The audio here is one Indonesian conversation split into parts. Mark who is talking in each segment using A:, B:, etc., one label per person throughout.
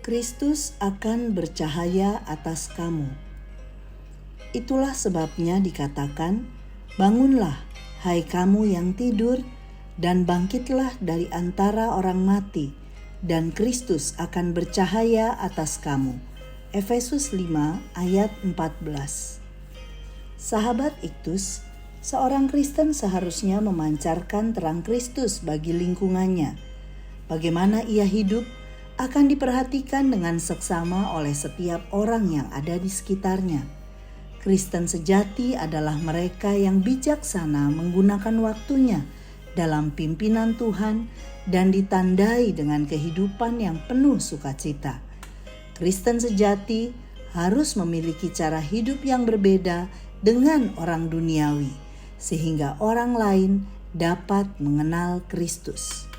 A: Kristus akan bercahaya atas kamu. Itulah sebabnya dikatakan, bangunlah, hai kamu yang tidur, dan bangkitlah dari antara orang mati, dan Kristus akan bercahaya atas kamu. Efesus 5 ayat 14. Sahabat Iktus, seorang Kristen seharusnya memancarkan terang Kristus bagi lingkungannya. Bagaimana ia hidup akan diperhatikan dengan seksama oleh setiap orang yang ada di sekitarnya. Kristen sejati adalah mereka yang bijaksana menggunakan waktunya dalam pimpinan Tuhan dan ditandai dengan kehidupan yang penuh sukacita. Kristen sejati harus memiliki cara hidup yang berbeda dengan orang duniawi, sehingga orang lain dapat mengenal Kristus.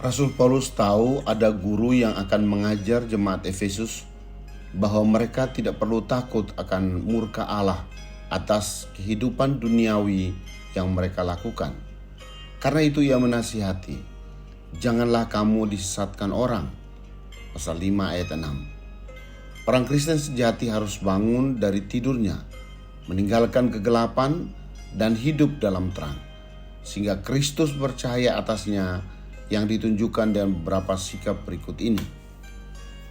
B: Rasul Paulus tahu ada guru yang akan mengajar jemaat Efesus bahwa mereka tidak perlu takut akan murka Allah atas kehidupan duniawi yang mereka lakukan. Karena itu ia menasihati, janganlah kamu disesatkan orang. Pasal 5 ayat 6. Orang Kristen sejati harus bangun dari tidurnya, meninggalkan kegelapan dan hidup dalam terang, sehingga Kristus bercahaya atasnya, yang ditunjukkan dengan beberapa sikap berikut ini.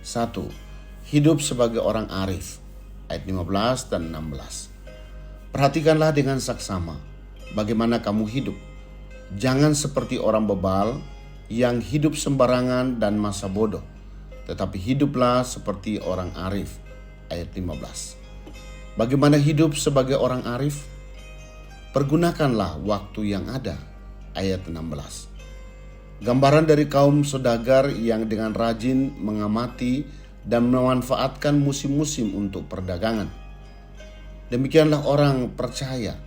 B: 1. Hidup sebagai orang arif. Ayat 15 dan 16. Perhatikanlah dengan saksama bagaimana kamu hidup. Jangan seperti orang bebal yang hidup sembarangan dan masa bodoh, tetapi hiduplah seperti orang arif. Ayat 15. Bagaimana hidup sebagai orang arif? Pergunakanlah waktu yang ada. Ayat 16. Gambaran dari kaum saudagar yang dengan rajin mengamati dan memanfaatkan musim-musim untuk perdagangan. Demikianlah orang percaya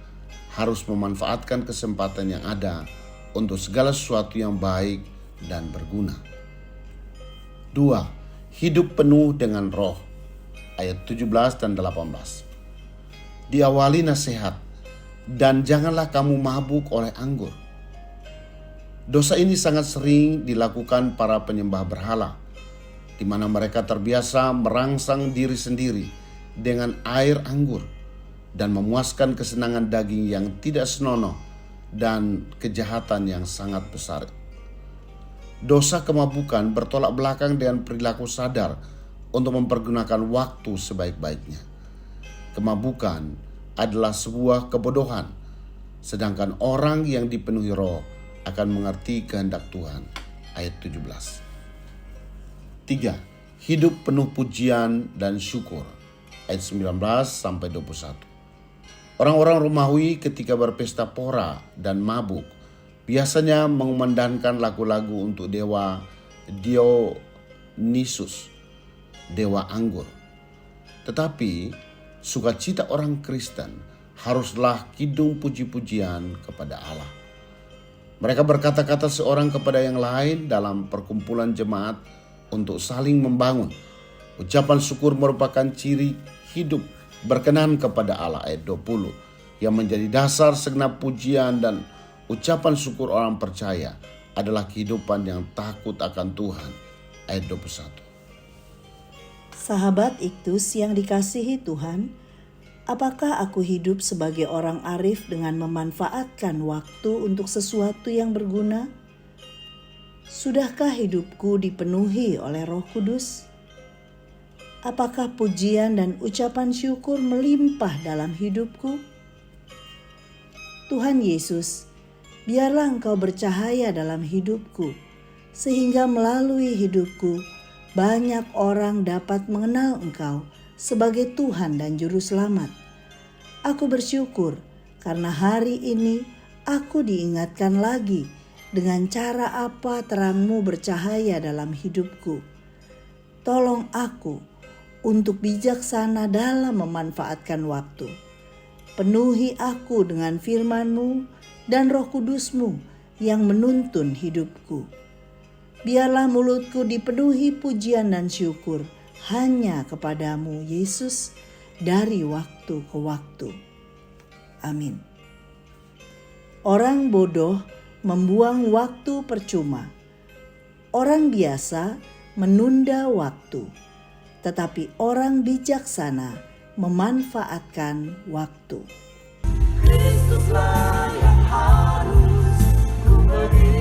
B: harus memanfaatkan kesempatan yang ada untuk segala sesuatu yang baik dan berguna. 2. Hidup penuh dengan roh. Ayat 17 dan 18. Diawali nasihat, dan janganlah kamu mabuk oleh anggur. Dosa ini sangat sering dilakukan para penyembah berhala, di mana mereka terbiasa merangsang diri sendiri dengan air anggur dan memuaskan kesenangan daging yang tidak senonoh dan kejahatan yang sangat besar. Dosa kemabukan bertolak belakang dengan perilaku sadar untuk mempergunakan waktu sebaik-baiknya. Kemabukan adalah sebuah kebodohan, sedangkan orang yang dipenuhi roh akan mengerti kehendak Tuhan. Ayat 17. 3. Hidup penuh pujian dan syukur. Ayat 19 sampai 21. Orang-orang Romawi ketika berpesta pora dan mabuk biasanya mengumandangkan lagu-lagu untuk dewa Dionysus, dewa anggur. Tetapi sukacita orang Kristen haruslah kidung puji-pujian kepada Allah. Mereka berkata-kata seorang kepada yang lain dalam perkumpulan jemaat untuk saling membangun. Ucapan syukur merupakan ciri hidup berkenan kepada Allah. Ayat 20. Yang menjadi dasar segenap pujian dan ucapan syukur orang percaya adalah kehidupan yang takut akan Tuhan. Ayat 21.
A: Sahabat Iktus yang dikasihi Tuhan, apakah aku hidup sebagai orang arif dengan memanfaatkan waktu untuk sesuatu yang berguna? Sudahkah hidupku dipenuhi oleh Roh Kudus? Apakah pujian dan ucapan syukur melimpah dalam hidupku? Tuhan Yesus, biarlah Engkau bercahaya dalam hidupku, sehingga melalui hidupku banyak orang dapat mengenal Engkau sebagai Tuhan dan Juru Selamat. Aku bersyukur karena hari ini aku diingatkan lagi dengan cara apa terang-Mu bercahaya dalam hidupku. Tolong aku untuk bijaksana dalam memanfaatkan waktu. Penuhi aku dengan firman-Mu dan Roh Kudus-Mu yang menuntun hidupku. Biarlah mulutku dipenuhi pujian dan syukur hanya kepadamu, Yesus, dari waktu ke waktu. Amin. Orang bodoh membuang waktu percuma. Orang biasa menunda waktu, tetapi orang bijaksana memanfaatkan waktu.
C: Kristuslah yang harus ku beri.